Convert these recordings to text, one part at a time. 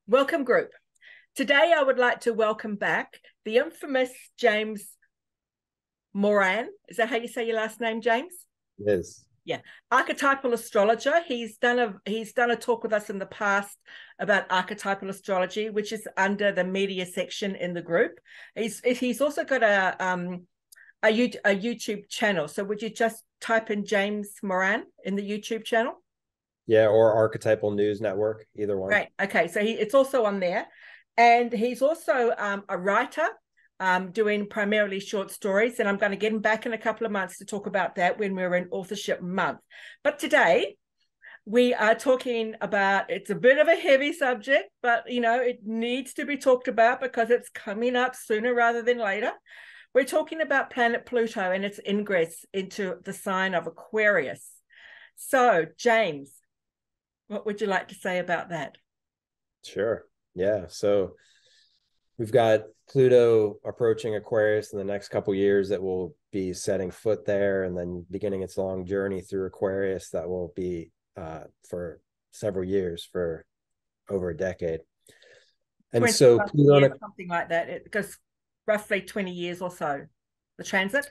Welcome, group. Today, I would like to welcome back the infamous James Moran. Is that how you say your last name, James? Yes. Yeah, archetypal astrologer. He's done a talk with us in the past about archetypal astrology, which is under the media section in the group. He's also got a YouTube channel. So would you just type in James Moran in the YouTube channel? Yeah, or Archetypal News Network, either one. Right. Okay. So it's also on there. And he's also a writer, doing primarily short stories. And I'm going to get him back in a couple of months to talk about that when we're in authorship month. But today we are talking about, it's a bit of a heavy subject, but it needs to be talked about because it's coming up sooner rather than later. We're talking about planet Pluto and its ingress into the sign of Aquarius. So, James, what would you like to say about that? Sure. Yeah. So we've got Pluto approaching Aquarius in the next couple of years that will be setting foot there and then beginning its long journey through Aquarius that will be for several years, for over a decade. And so Pluto, years, something like that. It goes roughly 20 years or so, the transit.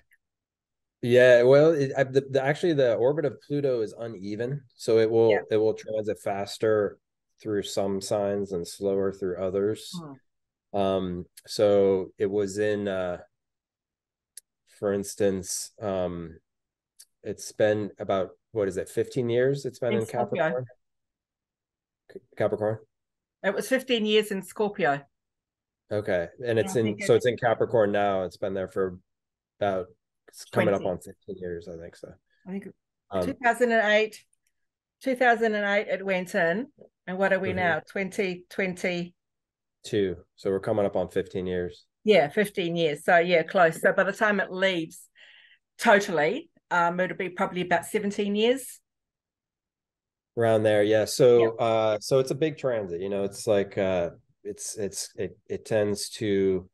yeah, well, actually the orbit of Pluto is uneven, so it will transit faster through some signs and slower through others. So it was in for instance, it's been about, what is it, 15 years it's been in Capricorn. Capricorn. It was 15 years in Scorpio. Okay, and it's in Capricorn now. It's been there for about, it's coming up on 15 years, I think so. I think 2008 it went in, and what are we now? 2022. So we're coming up on 15 years. Yeah, 15 years. So yeah, close. So by the time it leaves totally, it'll be probably about 17 years. Around there, yeah. So so it's a big transit, it's like it tends to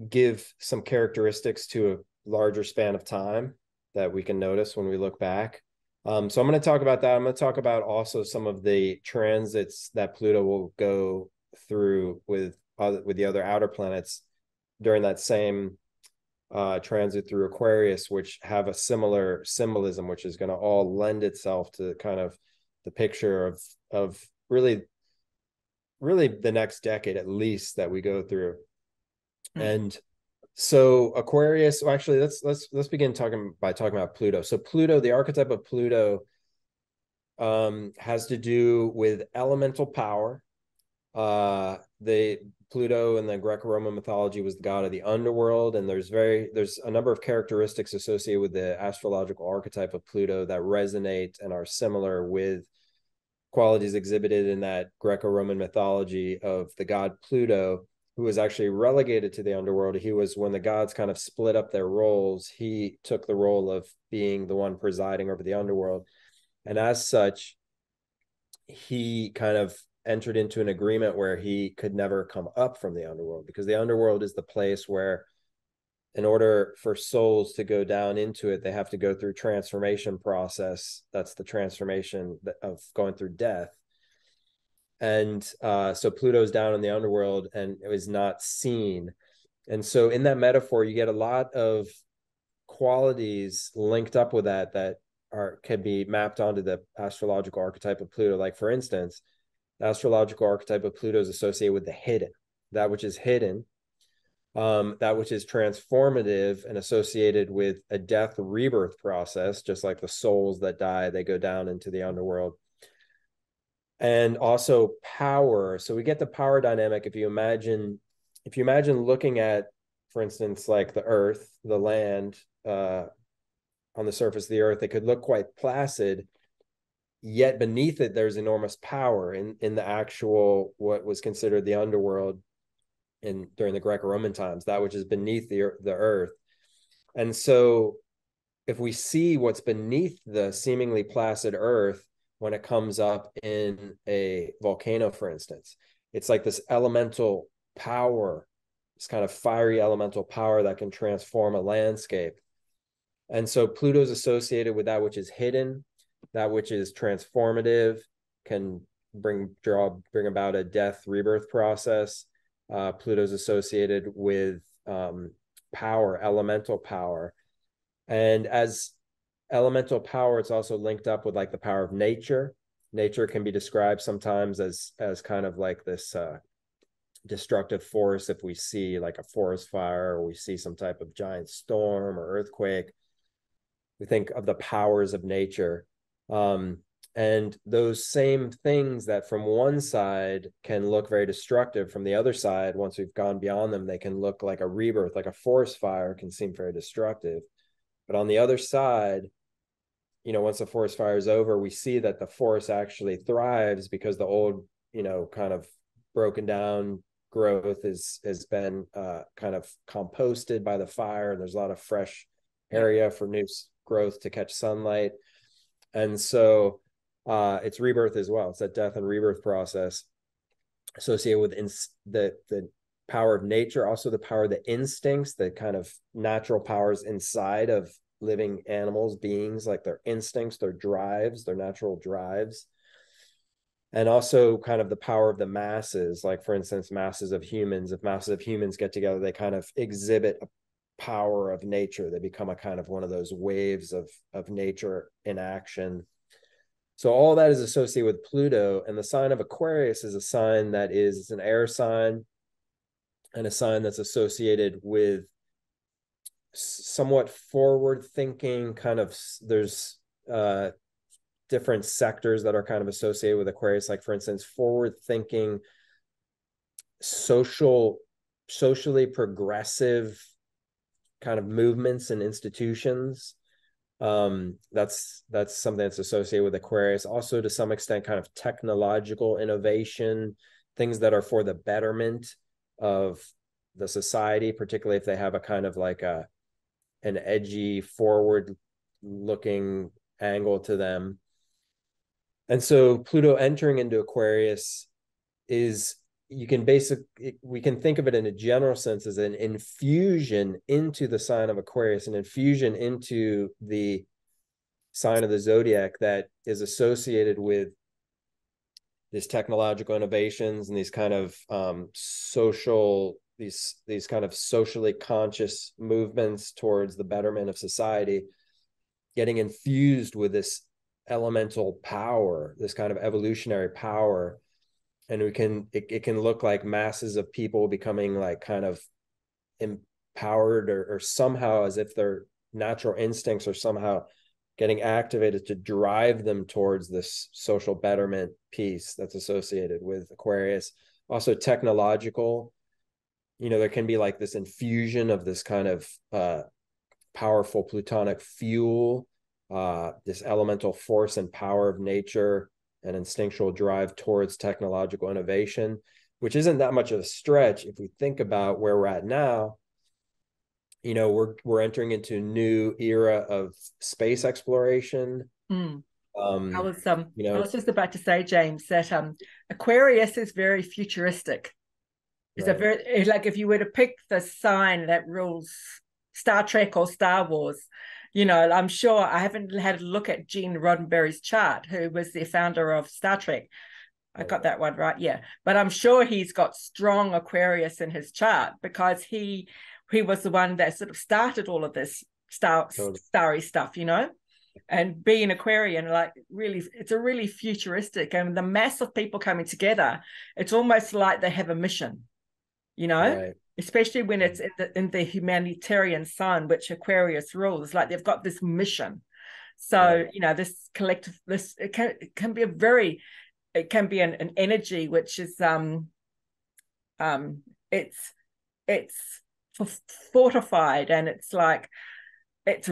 give some characteristics to a larger span of time that we can notice when we look back. So I'm going to talk about that. I'm going to talk about also some of the transits that Pluto will go through with the other outer planets during that same transit through Aquarius, which have a similar symbolism, which is going to all lend itself to kind of the picture of really the next decade at least that we go through. And so Aquarius, well, actually let's begin talking about Pluto. So Pluto, the archetype of Pluto, has to do with elemental power. The Pluto in the Greco-Roman mythology was the god of the underworld, and there's a number of characteristics associated with the astrological archetype of Pluto that resonate and are similar with qualities exhibited in that Greco-Roman mythology of the god Pluto, who was actually relegated to the underworld. He was, when the gods kind of split up their roles, he took the role of being the one presiding over the underworld. And as such, he kind of entered into an agreement where he could never come up from the underworld, because the underworld is the place where, in order for souls to go down into it, they have to go through transformation process. That's the transformation of going through death. And so Pluto's down in the underworld and it was not seen. And so in that metaphor, you get a lot of qualities linked up with that can be mapped onto the astrological archetype of Pluto. Like, for instance, the astrological archetype of Pluto is associated with the hidden, that which is hidden, that which is transformative and associated with a death rebirth process, just like the souls that die, they go down into the underworld. And also power. So we get the power dynamic. If you imagine looking at, for instance, like the earth, the land, on the surface of the earth, it could look quite placid, yet beneath it there's enormous power in the actual, what was considered the underworld during the Greco-Roman times, that which is beneath the earth. And so if we see what's beneath the seemingly placid earth when it comes up in a volcano, for instance, it's like this elemental power, this kind of fiery elemental power that can transform a landscape. And so Pluto's associated with that which is hidden, that which is transformative, can bring about a death rebirth process. Pluto's associated with power, elemental power. And as elemental power, it's also linked up with like the power of nature. Nature can be described sometimes as kind of like this destructive force. If we see like a forest fire, or we see some type of giant storm or earthquake, we think of the powers of nature. And those same things that from one side can look very destructive, from the other side, once we've gone beyond them, they can look like a rebirth. Like a forest fire can seem very destructive, but on the other side, once the forest fire is over, we see that the forest actually thrives, because the old, kind of broken down growth has been kind of composted by the fire, and there's a lot of fresh area for new growth to catch sunlight. And so it's rebirth as well. It's that death and rebirth process associated with the power of nature, also the power of the instincts, the kind of natural powers inside of living animals, beings, like their instincts, their drives, their natural drives. And also kind of the power of the masses, like for instance, masses of humans. If masses of humans get together, they kind of exhibit a power of nature. They become a kind of one of those waves of nature in action. So all that is associated with Pluto. And the sign of Aquarius is a sign that is, it's an air sign, and a sign that's associated with somewhat forward thinking kind of, there's different sectors that are kind of associated with Aquarius, like for instance, forward thinking, socially progressive kind of movements and institutions. That's something that's associated with Aquarius. Also, to some extent, kind of technological innovation, things that are for the betterment of the society, particularly if they have a kind of like an edgy, forward looking angle to them. And so Pluto entering into Aquarius is, we can think of it in a general sense as an infusion into the sign of Aquarius, an infusion into the sign of the zodiac that is associated with these technological innovations and these kind of these kind of socially conscious movements towards the betterment of society, getting infused with this elemental power, this kind of evolutionary power. And it can look like masses of people becoming like kind of empowered, or somehow as if their natural instincts are somehow getting activated to drive them towards this social betterment piece that's associated with Aquarius. Also technological, there can be like this infusion of this kind of powerful plutonic fuel, this elemental force and power of nature, and instinctual drive towards technological innovation, which isn't that much of a stretch if we think about where we're at now. We're entering into a new era of space exploration. I was just about to say, James, that Aquarius is very futuristic. It's a very, like, if you were to pick the sign that rules Star Trek or Star Wars, I'm sure, I haven't had a look at Gene Roddenberry's chart, who was the founder of Star Trek. I got that one right, yeah. But I'm sure he's got strong Aquarius in his chart, because he was the one that sort of started all of this starry stuff, and being Aquarian, like, really, it's a really futuristic, and the mass of people coming together, it's almost like they have a mission, right. Especially when it's in the humanitarian sign, which Aquarius rules. Like, they've got this mission. So, this collective, it can be an energy which is it's fortified, and it's like, it's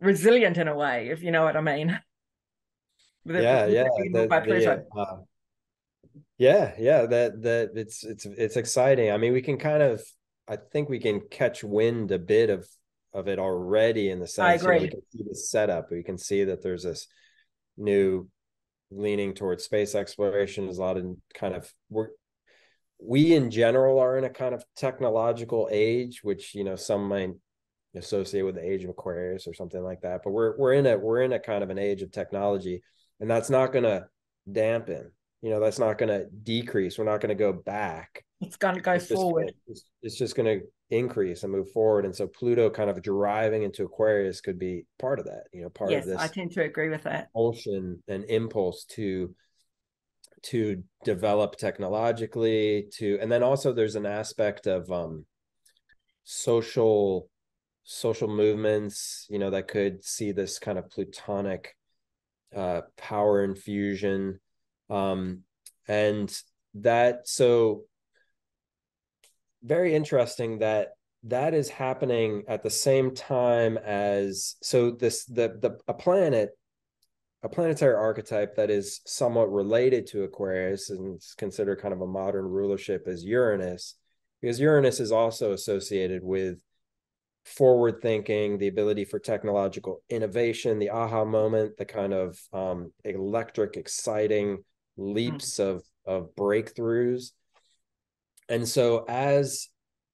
resilient in a way, if you know what I mean. That it's exciting. I mean, we can kind of, I think we can catch wind a bit of it already, in the sense, I agree. We can see the setup. We can see that there's this new leaning towards space exploration. There's a lot of kind of, we in general are in a kind of technological age, which, some might associate with the age of Aquarius or something like that. But we're in a kind of an age of technology, and that's not going to dampen. that's not going to decrease. We're not going to go back. It's going to go forward. It's just going to increase and move forward. And so Pluto kind of driving into Aquarius could be part of that, part of Yes, this. I tend to agree with that. Impulsion and impulse to develop technologically, and then also there's an aspect of social movements, that could see this kind of plutonic power infusion, and that, so very interesting that is happening at the same time as, so this a planetary archetype that is somewhat related to Aquarius and it's considered kind of a modern rulership is Uranus, because Uranus is also associated with forward thinking, the ability for technological innovation, the aha moment, the kind of electric, exciting leaps of breakthroughs. And so as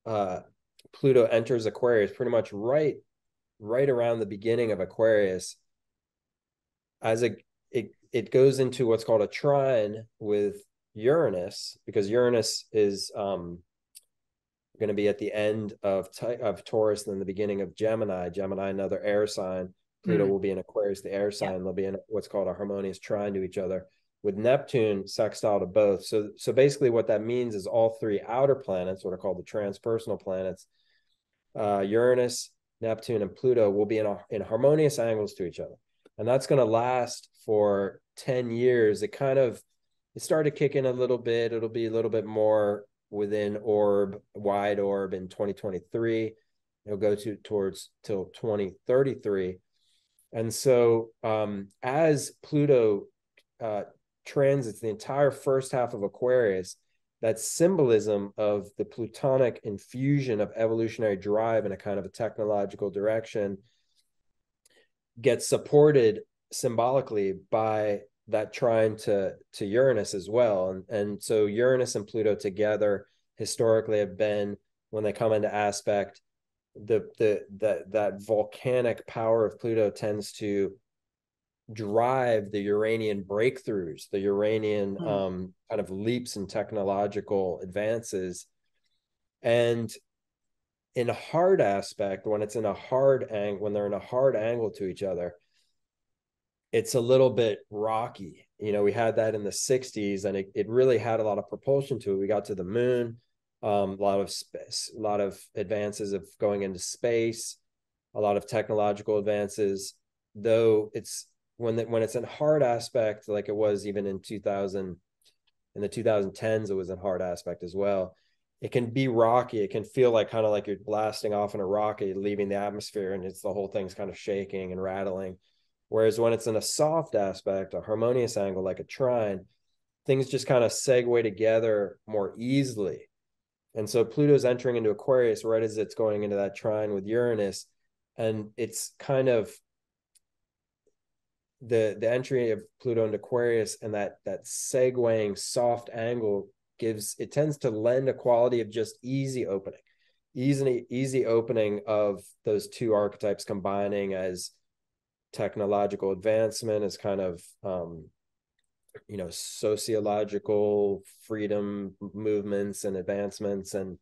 Pluto enters Aquarius, pretty much right around the beginning of Aquarius, it goes into what's called a trine with Uranus, because Uranus is going to be at the end of Taurus and then the beginning of Gemini, another air sign. Pluto will be in Aquarius, the air sign. They'll be in what's called a harmonious trine to each other, with Neptune sextile to both. So basically what that means is all three outer planets, what are called the transpersonal planets, Uranus, Neptune, and Pluto, will be in harmonious angles to each other. And that's going to last for 10 years. It started kicking a little bit. It'll be a little bit more within wide orb in 2023. It'll go towards till 2033. And so as Pluto transits the entire first half of Aquarius, that symbolism of the plutonic infusion of evolutionary drive in a kind of a technological direction gets supported symbolically by that trine to Uranus as well. And so Uranus and Pluto together historically have been, when they come into aspect, that volcanic power of Pluto tends to drive the Uranian breakthroughs, the Uranian kind of leaps in technological advances. And in a hard aspect, when they're in a hard angle to each other, it's a little bit rocky. We had that in the 60s, and it really had a lot of propulsion to it. We got to the moon, a lot of advances of going into space, a lot of technological advances, though it's when it's in hard aspect, like it was even in the 2010s, it was in hard aspect as well. It can be rocky. It can feel like kind of like you're blasting off in a rocket, leaving the atmosphere, and the whole thing's kind of shaking and rattling. Whereas when it's in a soft aspect, a harmonious angle, like a trine, things just kind of segue together more easily. And so Pluto's entering into Aquarius right as it's going into that trine with Uranus. And it's kind of the entry of Pluto into Aquarius, and that segueing soft angle tends to lend a quality of just easy opening of those two archetypes combining as technological advancement, as kind of sociological freedom movements and advancements. And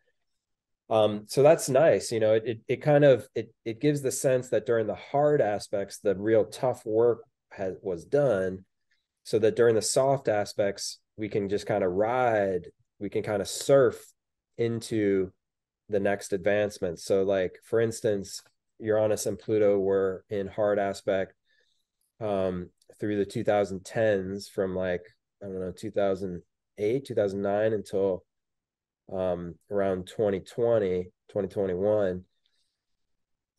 so that's nice. It gives the sense that during the hard aspects, the real tough work was done, so that during the soft aspects, we can just kind of surf into the next advancement. So like, for instance, Uranus and Pluto were in hard aspect through the 2010s, from like, I don't know, 2008, 2009 until around 2021.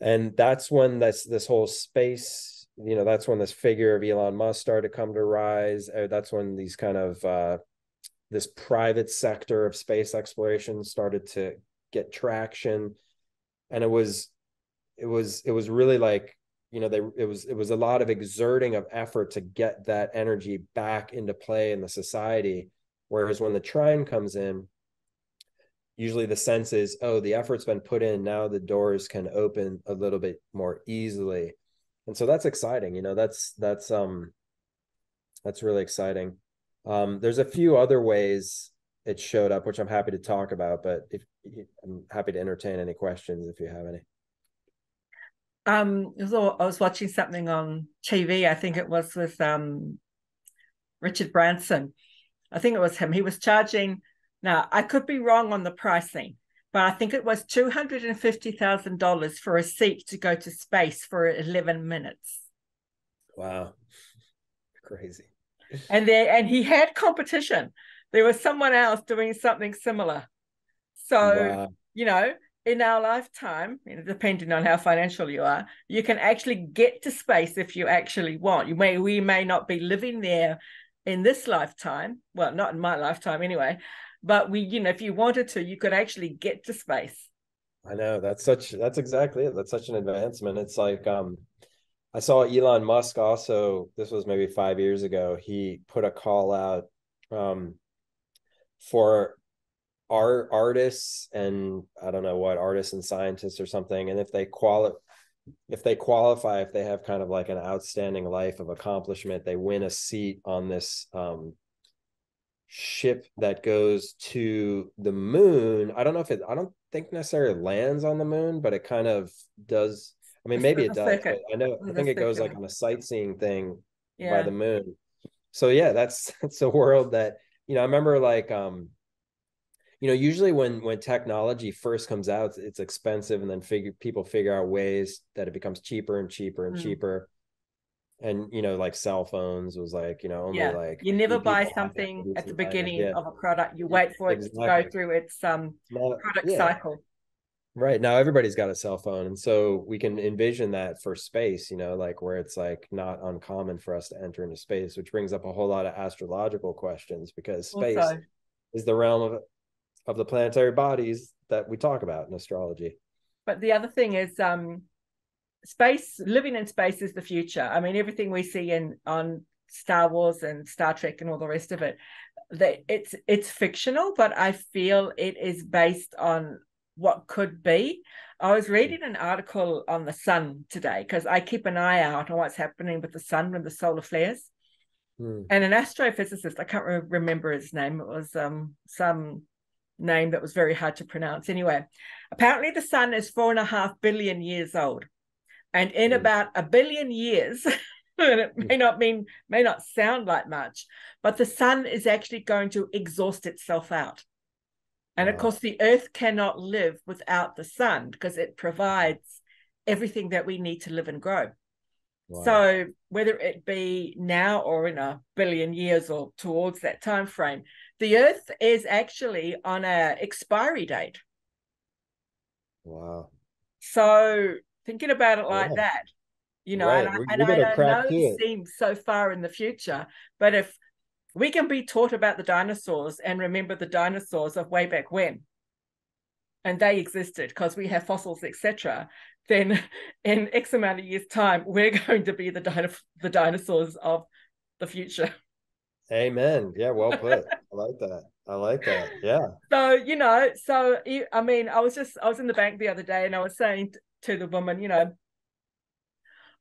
And that's when this whole space, that's when this figure of Elon Musk started to come to rise. That's when these kind of this private sector of space exploration started to get traction. And it was really like, it was a lot of exerting of effort to get that energy back into play in the society. Whereas when the trine comes in, usually the sense is, oh, the effort's been put in, now the doors can open a little bit more easily. And so that's exciting. That's really exciting. There's a few other ways it showed up, which I'm happy to talk about, but if I'm happy to entertain any questions if you have any. I was watching something on TV. I think it was with Richard Branson. I think it was him. He was charging. Now I could be wrong on the pricing, but I think it was $250,000 for a seat to go to space for 11 minutes. Wow, crazy. And he had competition. There was someone else doing something similar. So, Wow. you know, in our lifetime, depending on how financial you are, you can actually get to space if you actually want. We may not be living there in this lifetime. Well, not in my lifetime anyway. But if you wanted to, you could actually get to space. I know that's exactly it. That's such an advancement. It's like I saw Elon Musk also, this was maybe 5 years ago. He put a call out for artists and I don't know what artists and scientists or something. And if they qualify, if they have kind of like an outstanding life of accomplishment, they win a seat on this ship that goes to the moon. I don't think necessarily lands on the moon, but it kind of does. I mean, maybe it does, but I think it goes like on a sightseeing thing by the moon. So yeah, that's a world that, I remember like usually when technology first comes out, it's expensive, and then people figure out ways that it becomes cheaper and cheaper and cheaper. And like cell phones was like, only like you never buy people something at the beginning of a product. You wait for it to go through its product cycle. Right. Now everybody's got a cell phone, and so we can envision that for space, like where it's like not uncommon for us to enter into space, which brings up a whole lot of astrological questions, because space is the realm of the planetary bodies that we talk about in astrology. But the other thing is living in space is the future. I mean, everything we see on Star Wars and Star Trek and all the rest of it, it's fictional, but I feel it is based on what could be. I was reading an article on the sun today, because I keep an eye out on what's happening with the sun when the solar flares. And an astrophysicist, I can't remember his name, it was some name that was very hard to pronounce. Anyway, apparently the sun is 4.5 billion years old. And in about a billion years, and it may not sound like much, but the sun is actually going to exhaust itself out. And of course, the earth cannot live without the sun, because it provides everything that we need to live and grow. Wow. So whether it be now or in a billion years or towards that time frame, the earth is actually on an expiry date. Wow. So thinking about it like that, right. and I know it seems so far in the future, but if we can be taught about the dinosaurs and remember the dinosaurs of way back when, and they existed because we have fossils, etc., then in X amount of years' time, we're going to be the dinosaurs of the future. Amen. Yeah, well put. I like that. I like that. Yeah. So I mean, I was in the bank the other day, and I was saying to the woman,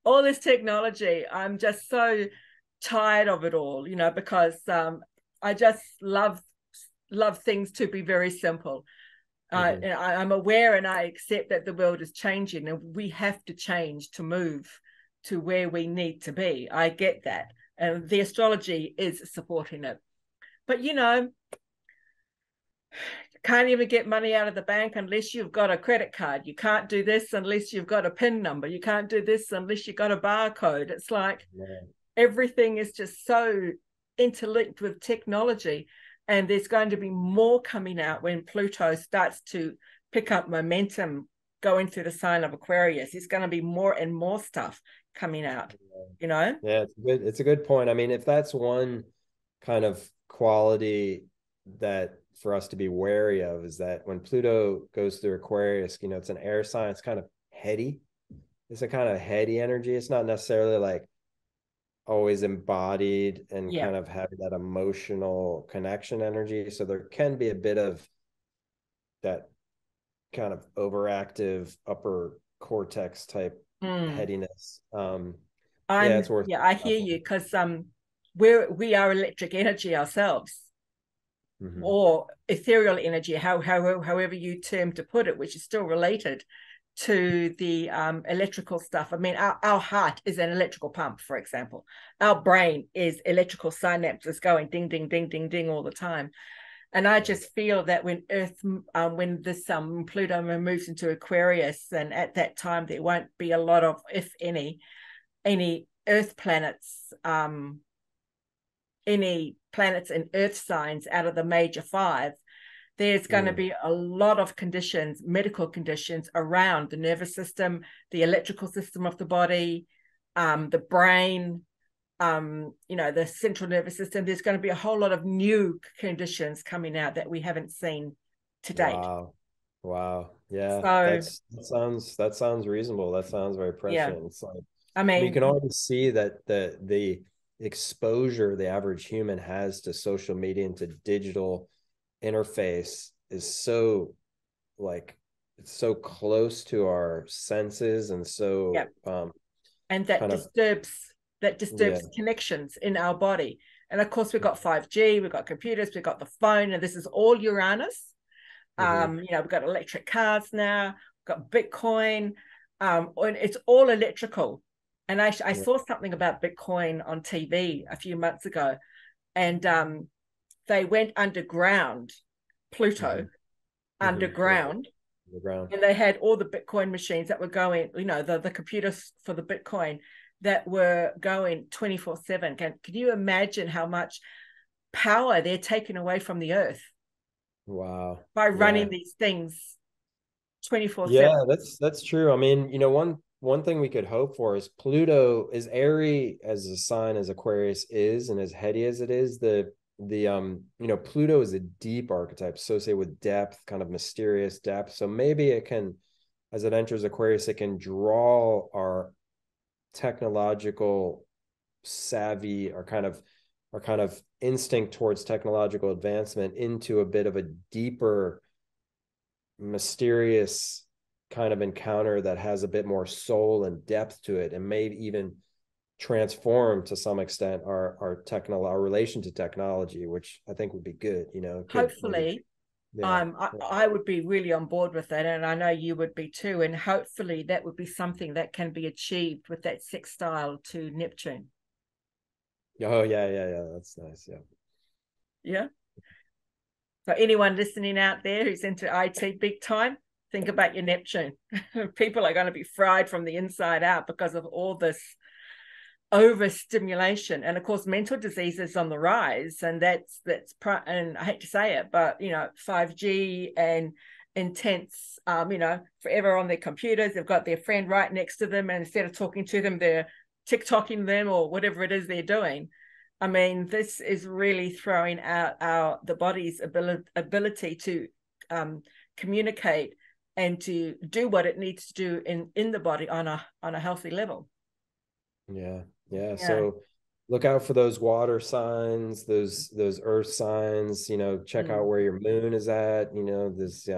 all this technology, I'm just so tired of it all, because I just love things to be very simple. I'm aware and I accept that the world is changing, and we have to change to move to where we need to be. I get that, and the astrology is supporting it. But can't even get money out of the bank unless you've got a credit card. You can't do this unless you've got a PIN number. You can't do this unless you've got a barcode. It's like everything is just so interlinked with technology. And there's going to be more coming out when Pluto starts to pick up momentum going through the sign of Aquarius. There's going to be more and more stuff coming out, Yeah, it's a good point. I mean, if that's one kind of quality that for us to be wary of, is that when Pluto goes through Aquarius, it's an air sign, it's kind of heady. It's a kind of heady energy. It's not necessarily like always embodied and kind of have that emotional connection energy. So there can be a bit of that kind of overactive upper cortex type headiness. I hear you, because we are electric energy ourselves, or ethereal energy, however you term to put it, which is still related to the electrical stuff. I mean, our heart is an electrical pump, for example. Our brain is electrical synapses going ding, ding, ding, ding, ding all the time. And I just feel that when when this Pluto moves into Aquarius, and at that time there won't be a lot of, if any Earth planets, any planets in Earth signs out of the major five. There's going to be a lot of conditions, medical conditions around the nervous system, the electrical system of the body, the brain, the central nervous system. There's going to be a whole lot of new conditions coming out that we haven't seen to date. Wow. Yeah. So that sounds reasonable. That sounds very prescient. Yeah. It's like, I mean, you can already see that the exposure the average human has to social media and to digital interface is so, like, it's so close to our senses, and so and that disturbs connections in our body. And of course, we've got 5G, we've got computers, we've got the phone, and this is all Uranus. We've got electric cars now, we've got Bitcoin, and it's all electrical. And I saw something about Bitcoin on TV a few months ago, and they went underground, Pluto, underground, and they had all the Bitcoin machines that were going, the computers for the Bitcoin that were going 24/7. Can you imagine how much power they're taking away from the Earth? Wow. By running these things 24/7. Yeah, that's true. I mean, one thing we could hope for is Pluto, as airy as a sign as Aquarius is, and as heady as it is, Pluto is a deep archetype associated with depth, kind of mysterious depth. So maybe it can, as it enters Aquarius, it can draw our technological savvy, our kind of instinct towards technological advancement into a bit of a deeper, mysterious kind of encounter that has a bit more soul and depth to it, and may even transform to some extent our relation to technology, which I think would be good. Hopefully, I would be really on board with that, and I know you would be too. And hopefully, that would be something that can be achieved with that sextile to Neptune. Oh yeah, that's nice. Yeah. So anyone listening out there who's into IT big time, think about your Neptune. People are going to be fried from the inside out because of all this overstimulation. And of course, mental diseases on the rise. And and I hate to say it, but 5G and intense, forever on their computers. They've got their friend right next to them, and instead of talking to them, they're TikToking them or whatever it is they're doing. I mean, this is really throwing out the body's ability to communicate and to do what it needs to do in the body on a healthy level. Yeah. So look out for those water signs, those earth signs. Check out where your moon is at. This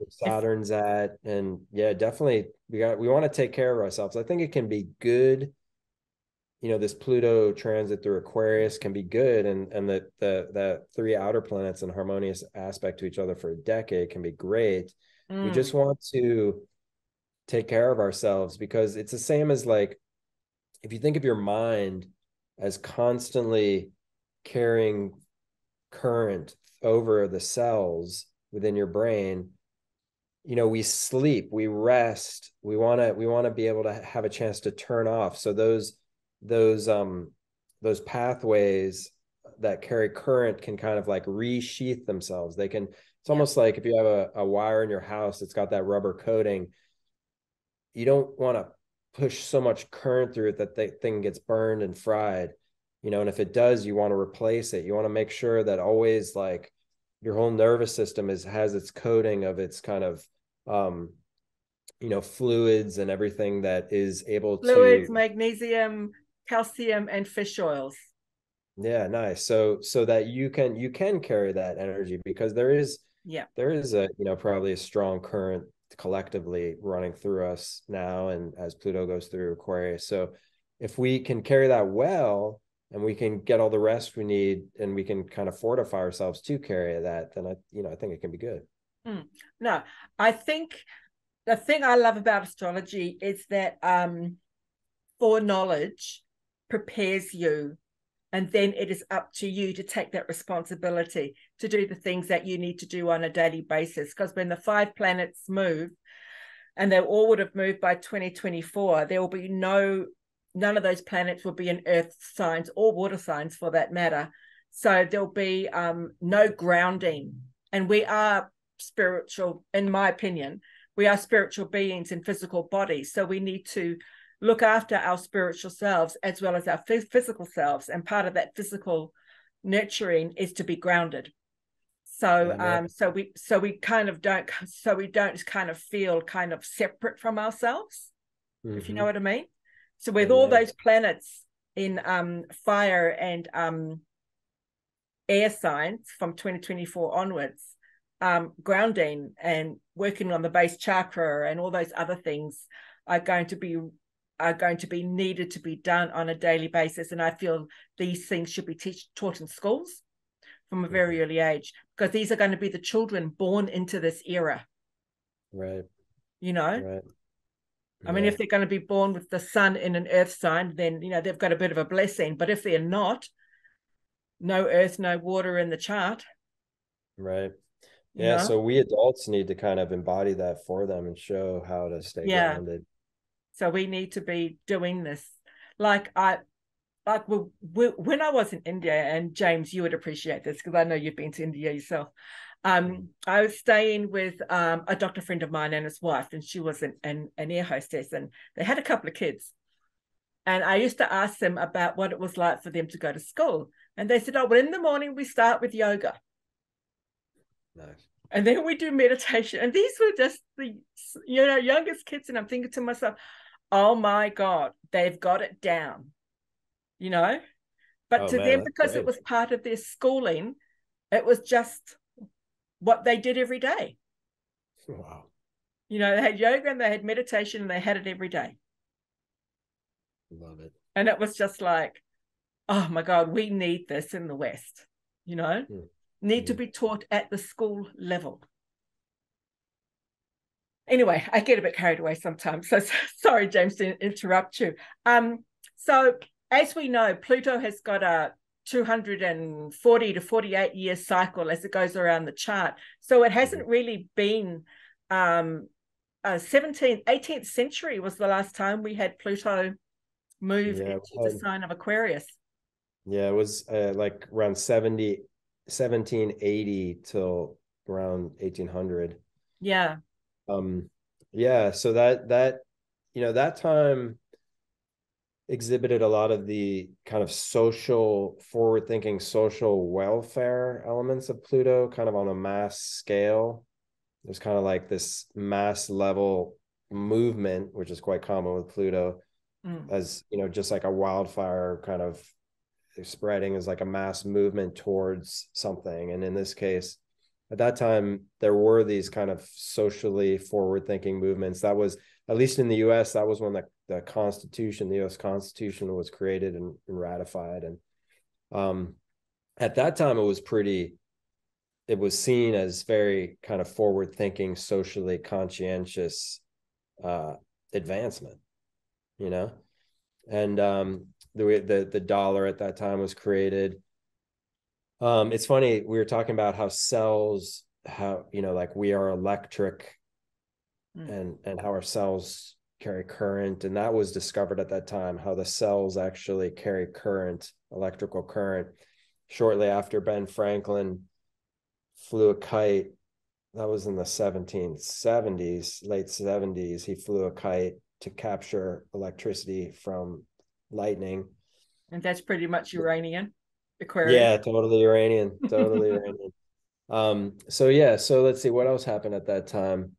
Saturn's at, and definitely we want to take care of ourselves. I think it can be good. This Pluto transit through Aquarius can be good, and the three outer planets in harmonious aspect to each other for a decade can be great. We just want to take care of ourselves, because it's the same as, like, if you think of your mind as constantly carrying current over the cells within your brain, we sleep, we rest, we want to be able to have a chance to turn off. So those pathways that carry current can kind of like resheath themselves. It's almost like if you have a wire in your house that's got that rubber coating, you don't want to push so much current through it that the thing gets burned and fried, and if it does, you want to replace it. You want to make sure that always, like, your whole nervous system has its coating of its kind of fluids and everything that is able fluids, magnesium, calcium, and fish oils. Yeah, nice. So that you can carry that energy, because there is a probably a strong current collectively running through us now, and as Pluto goes through Aquarius. So if we can carry that well, and we can get all the rest we need, and we can kind of fortify ourselves to carry that, then I think it can be good. No, I think the thing I love about astrology is that foreknowledge prepares you, and then it is up to you to take that responsibility to do the things that you need to do on a daily basis. Because when the 5 planets move, and they all would have moved by 2024, there will be none of those planets will be in earth signs or water signs for that matter. So there'll be no grounding. And we are spiritual, in my opinion, we are spiritual beings in physical bodies. So we need to look after our spiritual selves as well as our physical selves. And part of that physical nurturing is to be grounded. So we kind of don't kind of feel kind of separate from ourselves, if you know what I mean. So with all those planets in fire and air signs from 2024 onwards, grounding and working on the base chakra and all those other things are going to be needed to be done on a daily basis. And I feel these things should be taught in schools from a very early age, because these are going to be the children born into this era. Right. Right. I mean, if they're going to be born with the sun in an earth sign, then, they've got a bit of a blessing. But if they're not, no earth, no water in the chart. Right. Yeah. So we adults need to kind of embody that for them and show how to stay grounded. So we need to be doing this. When I was in India, and James, you would appreciate this because I know you've been to India yourself. I was staying with a doctor friend of mine and his wife, and she was an air hostess, and they had a couple of kids. And I used to ask them about what it was like for them to go to school. And they said, oh, well, in the morning we start with yoga. Nice. And then we do meditation. And these were just the youngest kids. And I'm thinking to myself, oh my God, they've got it down. But to them, because it was part of their schooling, it was just what they did every day. Wow. They had yoga and they had meditation and they had it every day. Love it. And it was just like, oh my God, we need this in the West, need to be taught at the school level. Anyway, I get a bit carried away sometimes. So sorry, James, to interrupt you. So as we know, Pluto has got a 240 to 48 year cycle as it goes around the chart. So it hasn't really been 18th century was the last time we had Pluto move into the sign of Aquarius. Yeah, it was like around 1780 till around 1800. Yeah. So that time exhibited a lot of the kind of social, forward-thinking social welfare elements of Pluto, kind of on a mass scale. There's kind of like this mass level movement, which is quite common with Pluto, as just like a wildfire kind of spreading as like a mass movement towards something. And in this case, at that time, there were these kind of socially forward-thinking movements. That was, at least in the U.S., that was when the U.S. Constitution was created and ratified. And at that time, it was seen as very kind of forward-thinking, socially conscientious advancement, and the dollar at that time was created. It's funny, we were talking about how cells, like we are electric, and how our cells carry current, and that was discovered at that time, how the cells actually carry current, electrical current. Shortly after Ben Franklin flew a kite, that was in the 1770s, late 70s, he flew a kite to capture electricity from lightning. And that's pretty much Uranian, Aquarius. Yeah, totally Uranian. So let's see what else happened at that time.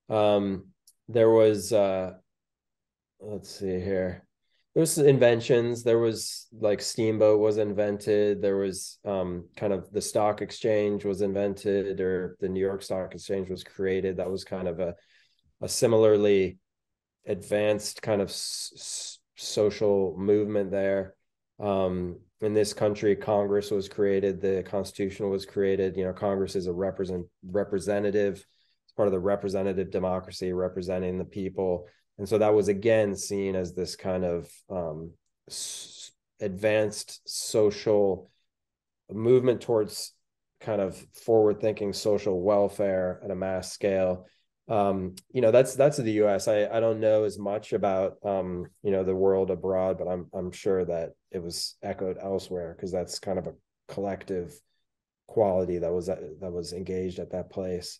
There was let's see here. There was inventions. There was like steamboat was invented. There was kind of the stock exchange was invented, or the New York Stock Exchange was created. That was kind of a similarly advanced kind of social movement there. in this country, Congress was created, the Constitution was created. Congress is a representative, it's part of the representative democracy, representing the people. And so that was again seen as this kind of advanced social movement towards kind of forward-thinking social welfare at a mass scale. That's the US. I don't know as much about the world abroad, but I'm sure that it was echoed elsewhere, because that's kind of a collective quality that was engaged at that place.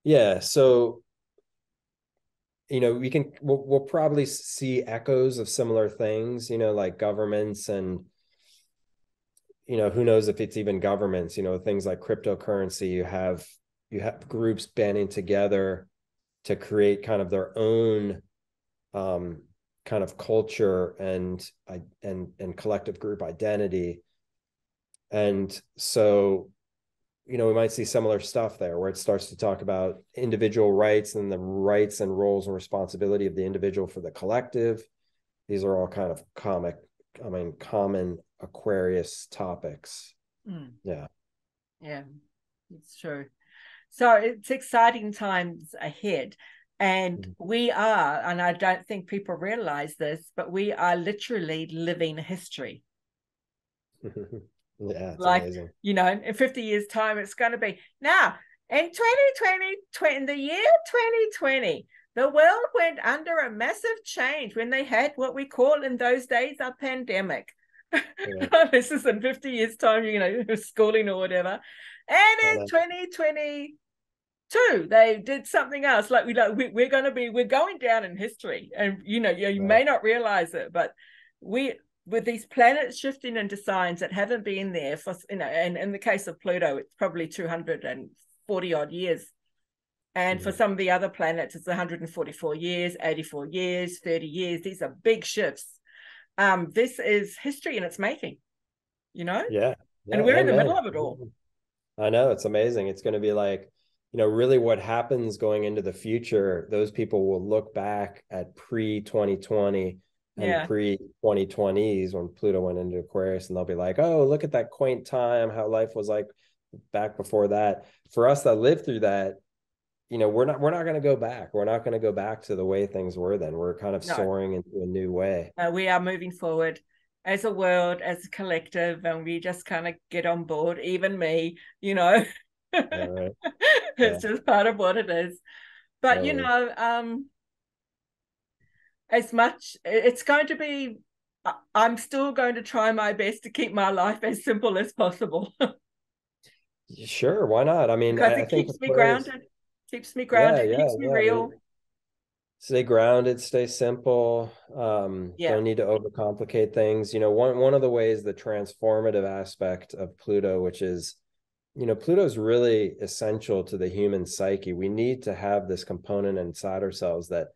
Yeah, so we'll probably see echoes of similar things, like governments, and who knows if it's even governments, things like cryptocurrency. You have groups banding together to create kind of their own kind of culture and collective group identity. And so we might see similar stuff there, where it starts to talk about individual rights and the rights and roles and responsibility of the individual for the collective. These are all kind of common Aquarius topics. Yeah, it's true. So it's exciting times ahead, and we are, and I don't think people realize this, but we are literally living history. Yeah, it's amazing. In 50 years time, it's going to be now in 2020, in the year 2020, the world went under a massive change when they had what we call in those days a pandemic. Yeah. This is in 50 years time, schooling or whatever. And in 2022, they did something else. We're going down in history, and you may not realize it, but with these planets shifting into signs that haven't been there for, and in the case of Pluto, it's probably 240 odd years. And for some of the other planets, it's 144 years, 84 years, 30 years. These are big shifts. This is history in its making, Yeah. And we're in the middle of it all. I know, it's amazing. It's going to be like, really what happens going into the future. Those people will look back at pre-2020 and pre-2020s, when Pluto went into Aquarius, and they'll be like, oh, look at that quaint time, how life was like back before that. For us that lived through that, we're not going to go back. We're not going to go back to the way things were then. We're kind of soaring into a new way. We are moving forward as a world, as a collective, and we just kind of get on board, even me, Yeah, right. It's just part of what it is. But as much it's going to be, I'm still going to try my best to keep my life as simple as possible. Sure, why not? I mean, because it keeps me grounded, keeps me real. Stay grounded, stay simple. Don't need to overcomplicate things. One of the ways, the transformative aspect of Pluto, which is, Pluto's really essential to the human psyche. We need to have this component inside ourselves that,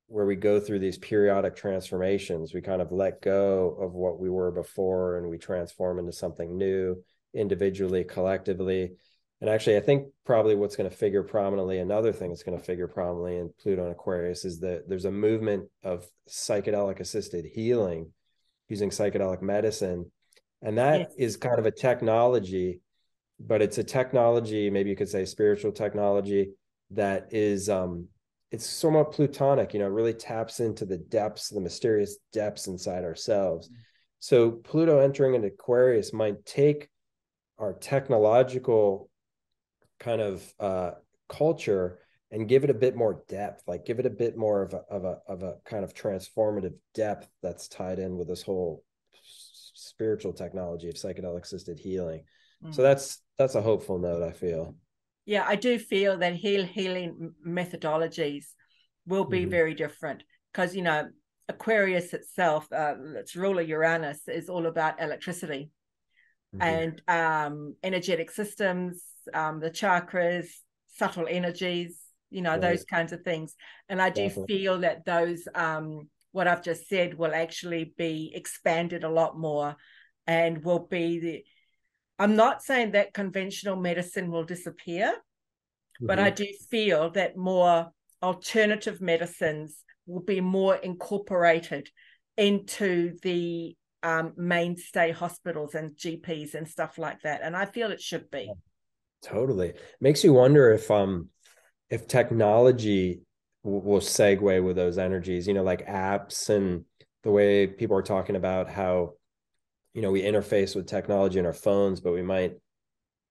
where we go through these periodic transformations, we kind of let go of what we were before, and we transform into something new, individually, collectively. And actually, I think probably what's going to figure prominently, another thing that's going to figure prominently in Pluto and Aquarius, is that there's a movement of psychedelic assisted healing using psychedelic medicine. And that is kind of a technology, but it's a technology, maybe you could say spiritual technology, that is, it's somewhat Plutonic, it really taps into the depths, the mysterious depths inside ourselves. So Pluto entering into Aquarius might take our technological kind of culture and give it a bit more depth, like give it a bit more of a kind of transformative depth that's tied in with this whole spiritual technology of psychedelic assisted healing. So that's a hopeful note, I feel. Yeah, I do feel that healing methodologies will be very different, because Aquarius itself, its ruler Uranus, is all about electricity and energetic systems, the chakras, subtle energies, those kinds of things. And I do feel that those, what I've just said, will actually be expanded a lot more, and will be I'm not saying that conventional medicine will disappear, but I do feel that more alternative medicines will be more incorporated into the mainstay hospitals and GPs and stuff like that. And I feel it should be. Totally. Makes you wonder if technology will segue with those energies, like apps and the way people are talking about how, we interface with technology in our phones, but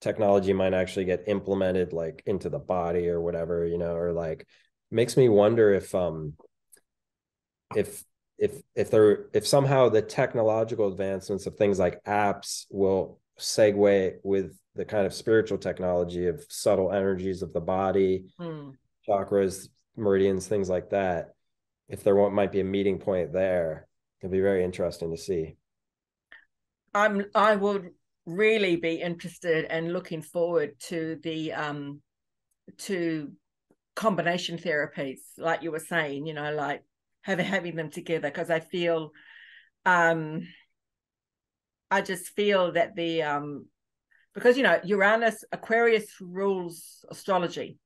technology might actually get implemented like into the body or whatever, or like makes me wonder if if somehow the technological advancements of things like apps will segue with the kind of spiritual technology of subtle energies of the body, chakras, meridians, things like that. If there might be a meeting point there, it'd be very interesting to see. I would really be interested and looking forward to the to combination therapies, like you were saying, like having them together, because I just feel that the because Uranus Aquarius rules astrology.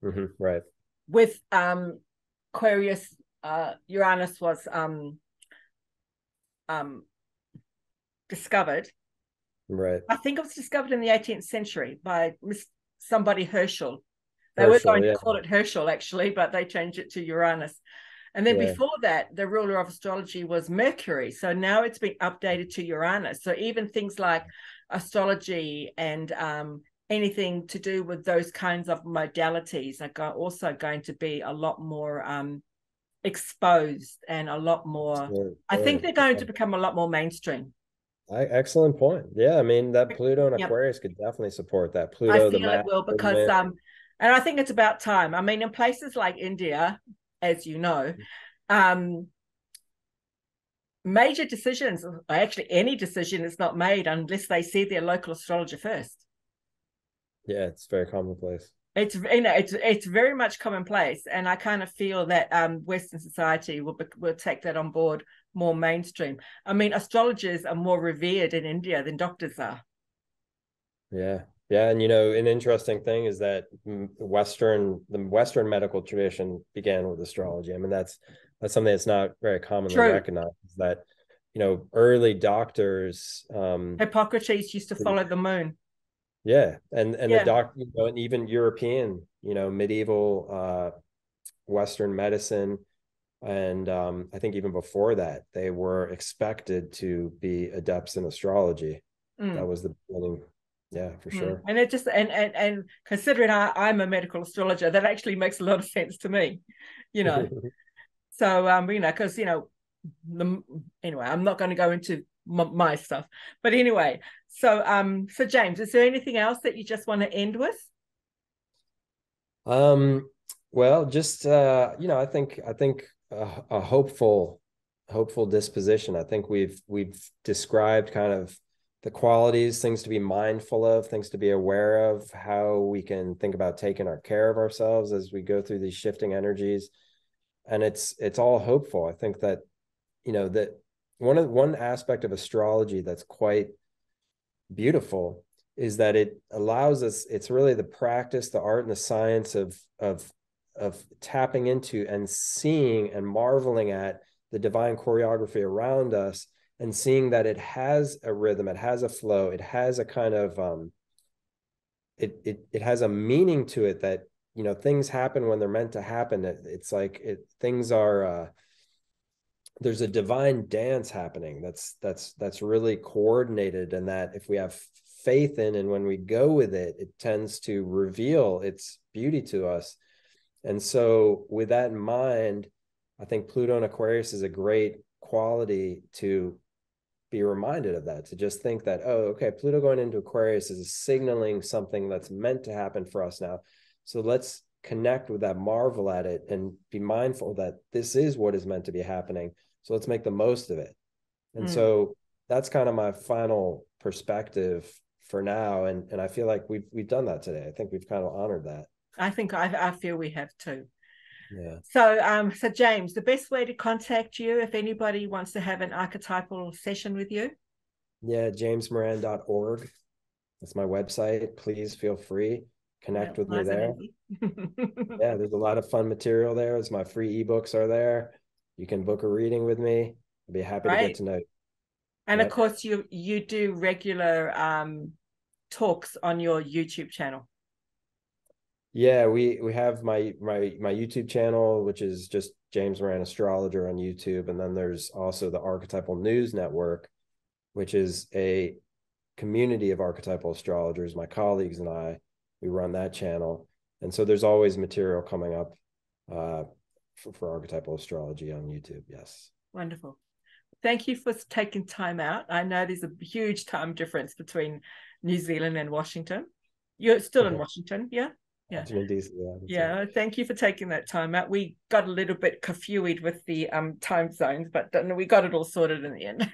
Right. With Aquarius, Uranus was discovered. Right. I think it was discovered in the 18th century by somebody Herschel. They were going to call it Herschel, actually, but they changed it to Uranus. And then before that, the ruler of astrology was Mercury. So now it's been updated to Uranus. So even things like astrology and anything to do with those kinds of modalities are also going to be a lot more exposed and a lot more. I think they're going to become a lot more mainstream. Excellent point. Yeah, I mean that Pluto and Aquarius could definitely support that. Pluto, I feel it will, because and I think it's about time. I mean, in places like India, as you know, major decisions, or actually any decision, is not made unless they see their local astrologer first. Yeah, it's very commonplace. It's very much commonplace, and I kind of feel that Western society will take that on board more mainstream. I mean, astrologers are more revered in India than doctors are. Yeah. Yeah. And, an interesting thing is that the Western medical tradition began with astrology. I mean, that's something that's not very commonly recognized, is that, early doctors. Hippocrates used to follow the moon. Yeah. And and even European, medieval Western medicine. And I think even before that, they were expected to be adepts in astrology. That was the beginning. Yeah, for sure. And it just and considering I'm a medical astrologer, that actually makes a lot of sense to me, So because anyway, I'm not going to go into my stuff, but anyway, so James, is there anything else that you just want to end with? Well, just I think a hopeful disposition. I think we've described kind of the qualities, things to be mindful of, things to be aware of, how we can think about taking care of ourselves as we go through these shifting energies. And it's all hopeful. I think that, that one aspect of astrology that's quite beautiful is that it allows us, it's really the practice, the art and the science of tapping into and seeing and marveling at the divine choreography around us, and seeing that it has a rhythm, it has a flow, it has a kind of it has a meaning to it, that things happen when they're meant to happen. It's like things are there's a divine dance happening that's really coordinated, and that if we have faith in, and when we go with it, it tends to reveal its beauty to us. And so with that in mind, I think Pluto and Aquarius is a great quality to be reminded of, that to just think that, oh, okay, Pluto going into Aquarius is signaling something that's meant to happen for us now. So let's connect with that, marvel at it, and be mindful that this is what is meant to be happening. So let's make the most of it. And so that's kind of my final perspective for now. And I feel like we've done that today. I think we've kind of honored that. I feel we have too. Yeah. So James, the best way to contact you if anybody wants to have an archetypal session with you? Yeah, jamesmoran.org. That's my website. Please feel free. Connect with me there. Yeah, there's a lot of fun material there. It's my free ebooks are there. you can book a reading with me. I'd be happy to get to know you. And of course, you do regular talks on your YouTube channel. Yeah, we have my YouTube channel, which is just James Moran Astrologer on YouTube, and then there's also the Archetypal News Network, which is a community of archetypal astrologers. My colleagues and I, we run that channel, and so there's always material coming up for archetypal astrology on YouTube. Yes. Wonderful. Thank you for taking time out. I know there's a huge time difference between New Zealand and Washington. You're still in Washington, yeah? Yeah. Yeah. Thank you for taking that time out. We got a little bit confused with the time zones, but we got it all sorted in the end.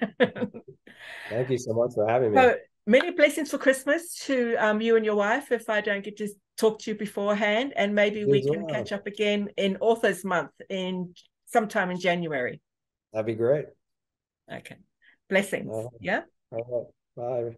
Thank you so much for having me. So many blessings for Christmas to you and your wife, if I don't get to talk to you beforehand, and maybe we can catch up again in Authors Month in sometime in January. That'd be great. Okay. Blessings. Yeah. All right. Bye.